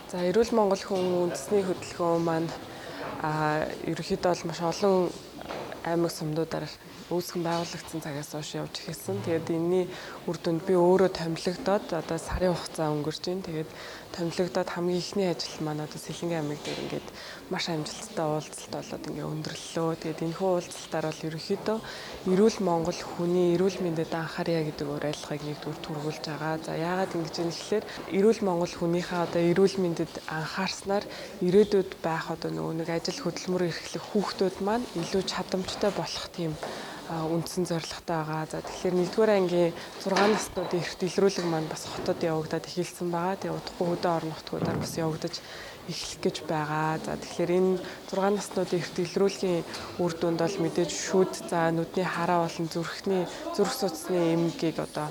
За эрүүл Монгол хүн үндэсний хөдөлгөөн маань ерөнхийдөө бол маш олон аймаг сумдуудаар үүсгэн байгуулагдсан цагаас хойш явж эхэлсэн. Тэгээд энэний үр дүнд би өөрөө томилогдоод одоо сарын хугацаа өнгөрч байна. Тэгээд томилогдоод хамгийн ихний ажил маань одоо Сэлэнгийн аймаг дээр ингээд маш амжилттай уулзалт болоод ингээд өндөрлөлөө. Тэгээд энэхүү уулзалтаар бол ерөнхийдөө эрүүл Монгол хүний эрүүл мэндэд анхаарья гэдэг уриалгыг нэгдүгээр түргүүлж байгаа. За яагаад ингэж юм гэхээр эрүүл Монгол хүнийхээ одоо эрүүл мэндэд анхаарснаар ирээдүйд байх одоо нөгөө нэг ажил хөдөлмөр эрхлэх хүүхдүүд маань илүү чадамжтай болох тийм үндсэн зорилготой байгаа. За тэгэхээр 1-р ангийн 6 наснуудын эрх дэлгэрүүлэг маань бас хотод явагдаад эхэлсэн байгаа. Тэгээ удахгүй хөдөө орон нутгуудаар бас явагдаж эхлэх гэж байгаа. За тэгэхээр энэ 6 наснуудын эрх дэлгэрүүлгийн үр дүнд бол мэдээж шүд, за нүдний хараа болон зүрх судасны эмгэгийг одоо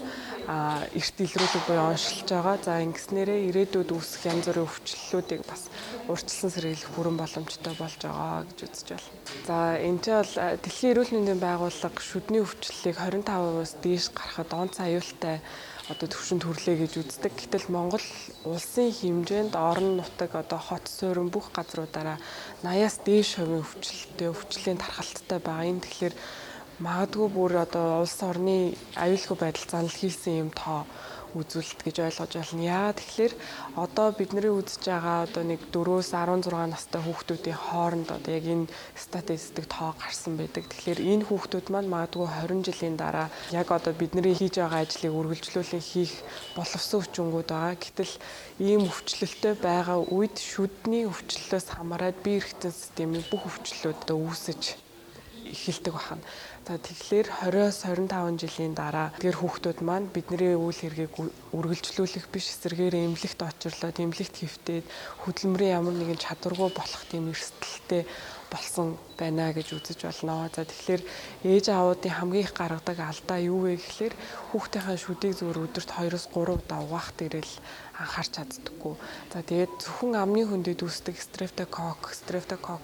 эрх дэлгэрүүлэг буюу оншилж байгаа. За ингэснээрээ ирээдүйд үүсэх янз бүрийн өвчлөлүүдийг бас урьдчилан сэргийлэх бүрэн боломжтой болж байгаа гэж үзэж байна. За энэ ч бол Дэлхийн эрүүл мэндийн байгууллага шүдний өвчлөлийг 25%-аас дээш гаргахад онц аюултай одоо төвшөнд хүрлээ гэж үздэг. Гэтэл Монгол улсын хэмжээнд орон нутаг одоо хот суурин бүх газруудаараа 80-аас дээш хувийн өвчлөлийн тархалттай байгаа. Энэ тэгэхээр магадгүй бүр одоо улс орны аюулгүй байдал занал хийсэн юм тоо үзүүлэлт гэж ойлгож байна. Яагаад тэгэхээр одоо бидний үзэж байгаа одоо нэг 4-өөс 16 настай хүүхдүүдийн хооронд одоо яг энэ статистик тоо гарсан байдаг. Тэгэхээр энэ хүүхдүүд маань магадгүй 20 жилийн дараа яг одоо бидний хийж байгаа ажлыг үргэлжлүүлэн хийх боловсон хүчингүүд байгаа. Гэтэл ийм өвчлөлтөй байгаа үед шүдний өвчлөлөөс хамаарат бие эрхтэн системийн бүх өвчлөлүүд одоо үүсэж эхэлдэг байна. За тэгэхээр 20-с 25 жилийн дараа тэр хүүхдүүд маань бидний үйл хэргийг үргэлжлүүлэх биш эсрэгээр эмнэлэгт очирлоод эмнэлэгт хэвтээд хөдөлмөрийн ямар нэгэн чадваргүй болох тийм эрсдэлтэй болсон байна гэж үзэж болно. За тэгэхээр ээж аавуудын хамгийн их гаргадаг алдаа юу вэ гэхээр хүүхдийнхээ шүдийг зөвхөн өдөрт 2-3 удаа угаах дээрэл анхаарч чаддаггүй. За тэгээд зөвхөн амны хөндөд үүсдэг Streptococcus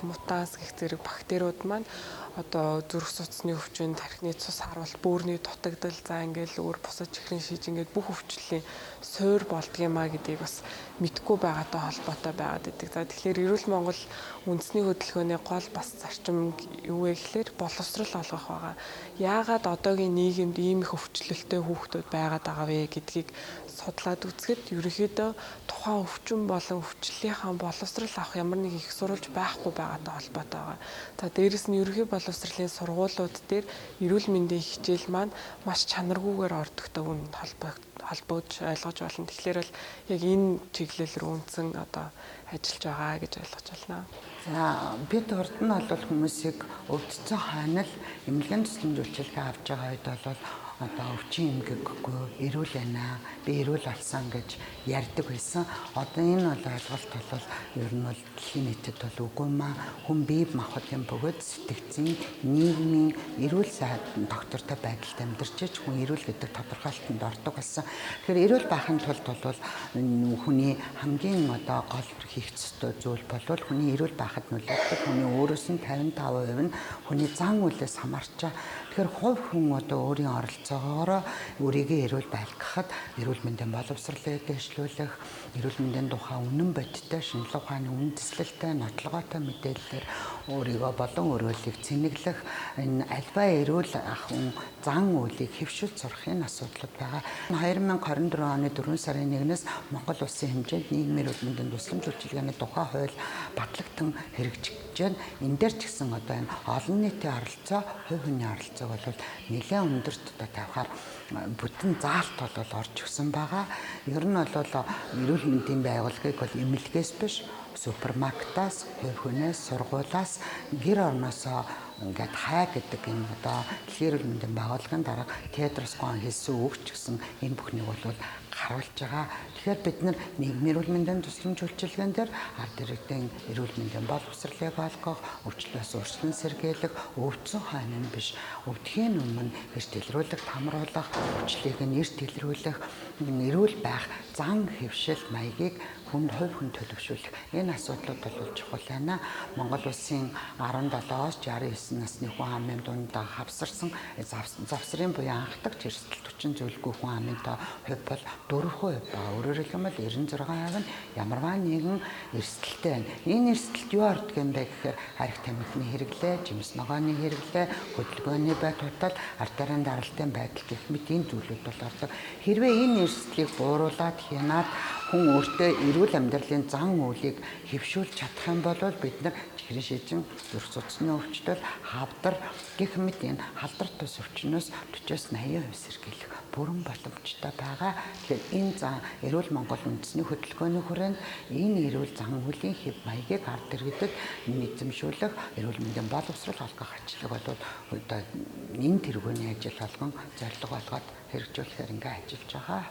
mutans гэх зэрэг бактериуд маань одоо зүрх судасны өвчин, тархины цус харуулт, бөөрийн дутагдал, за ингээл өөр бусад чихрийн шиж ингээд бүх өвчлөлийн суур болдгиймаа гэдгийг бас мэдгүй байгаатай холбоотой байгаад байдаг. За тэгэхээр эрүүл Монгол үндэсний хөдөлгөөний гол бас зарчим юу вэ гэхээр боловсрол олгох байгаа. Яагаад одоогийн нийгэмд ийм их өвчлөлттэй хүүхдүүд байгаад байгаа вэ гэдгийг судлаад үзэхэд ерөнхийдөө тухайн өвчин болон өвчлөлийнхаа боловсрол авах ямар нэг их сурвалж байхгүй байгаатай холбоотой байгаа. За дээрэс нь ерөнхий боловсролын сургуулиуд дээр эрүүл мэндийн хичээл маань маш чанаргүйгээр ордогтой үнд холбож ойлгож болно. Тэгэхээр бол яг энэ чиглэл рүү үнсэн одоо ажиллаж байгаа гэж ойлгож байна. За бид урд нь бол хүмүүсийг өвдсөн хойно л эмнэлгийн тусламж үйлчилгээ авч байгаа үед бол одоо өвчин эмгэггүй эрүүл байна, би эрүүл болсон гэж ярьдаг байсан. Одоо энэ бол ойлголт бол ер нь бол дэлхийн нийтэд бол үгүй маа. Хүн бие махбодын бөгөөд сэтгцийн нийгмийн эрүүл сайхан доктортой байдалд амьдарч ич хүн эрүүл гэдэг тодорхойлолтод ордог болсон. Тэгэхээр эрүүл байхын тулд бол хүний хамгийн одоо гол хийх ёстой зүйл бол хүний эрүүл байхад нөлөөлдөг хүний өөрөөс нь 55% нь хүний зан үйлээс хамаарч байгаа. Тэгэхээр хувь хүн одоо өөрийн оролцоогоор өөрийгөө эрүүл байлгахад эрүүл мэндийн боловсролыг дэвшлүүлэх, эрүүл мэндийн тухай үнэн бодиттой, шинжилгээ ухааны үндэслэлтэй, нотлогоотой мэдээллээр өөрийгөө болон өрөөлийг цэнэглэх энэ альва эрүүл ахын зан үйлийг хэвшүүлж сурах энэ асуудлууд байгаа. 2024 оны 4 сарын 1-ээс Монгол улсын хэмжээнд нийгмийн эрүүл мэндийн тусламж үйлчилгээний тухай хууль батлагдсан хэрэгжиж байна. Энэ дээр ч гэсэн одоо энэ олон нийтийн оролцоо, хувь хүний оролцоо бол нэлээд өндөрт одоо тавихаар бүтэн заалт бол орж өгсөн байгаа. Ер нь бол эрүүл мэндийн байгууллагыг бол эмнэлгээс биш супермаркетаас, хувь хүнээс, сургуулиас, гэр орноосоо ингээд хай гэдэг энэ одоо дэлхийн эрүүл мэндийн байгууллагын дарга Тедрос Гахан хэлсэн үг ч гэсэн энэ бүхнийг бол харуулж байгаа. Тэгэхээр бид нар нийгмийн эрүүл мэндийн тусламж үйлчилгээнд дээр ард иргэдийн эрүүл мэндийн боловсролыг олгох, өвчлөөс урьдчилан сэргийлэх, өвдсөн хойно нь биш, өвдхийн өмнө эрт илрүүлэгт хамруулах, өвчлийг нь эрт илрүүлэх, эрүүл байх зан хэвшил маягийг хувь хүн төлөвшүүлэх энэ асуудлууд бол чухал байна. Монгол улсын 17-оос 69 насны хүн амын дунд хавсарсан завсрын буян анхдагч эрсдэл хүчин зүйлгүй хүн амын хувь бол 4%. Өөрөөр хэлбэл 96% нь ямарваа нэгэн эрсдэлтэй байна. Энэ эрсдэлд юу ордог юм бэ гэхээр арх тамхины хэрэглээ, жимс ногооны хэрэглээ, хөдөлгөөний байтуутал, артерийн даралтын байдал гэх мэт энэ зүйлүүд бол ордог. Хэрвээ энэ эрсдлийг бууруулад хянаад хүн өөртөө эрүүл амьдралын зан үйлийг хэвшүүлж чадах юм бол бид нар чихрийн шижин, зүрх судасны өвчтөл, хавдар гэх мэт энэ халдвар тус өвчнөөс 40-80% сэргийлэх бүрэн боломжтой байгаа. Тэгэхээр энэ зан эрүүл Монгол үндэсний хөтөлбөрийн хүрээнд энэ эрүүл зан үйлийн хэв маягийг ард иргэдэд эзэмшүүлэх эрүүл мэндийн боловсрол олгох ажлыг бол одоо энэ тэргүүний ажил болгон зорилго болгоод хэрэгжүүлэхээр ингээ ажиллаж байгаа.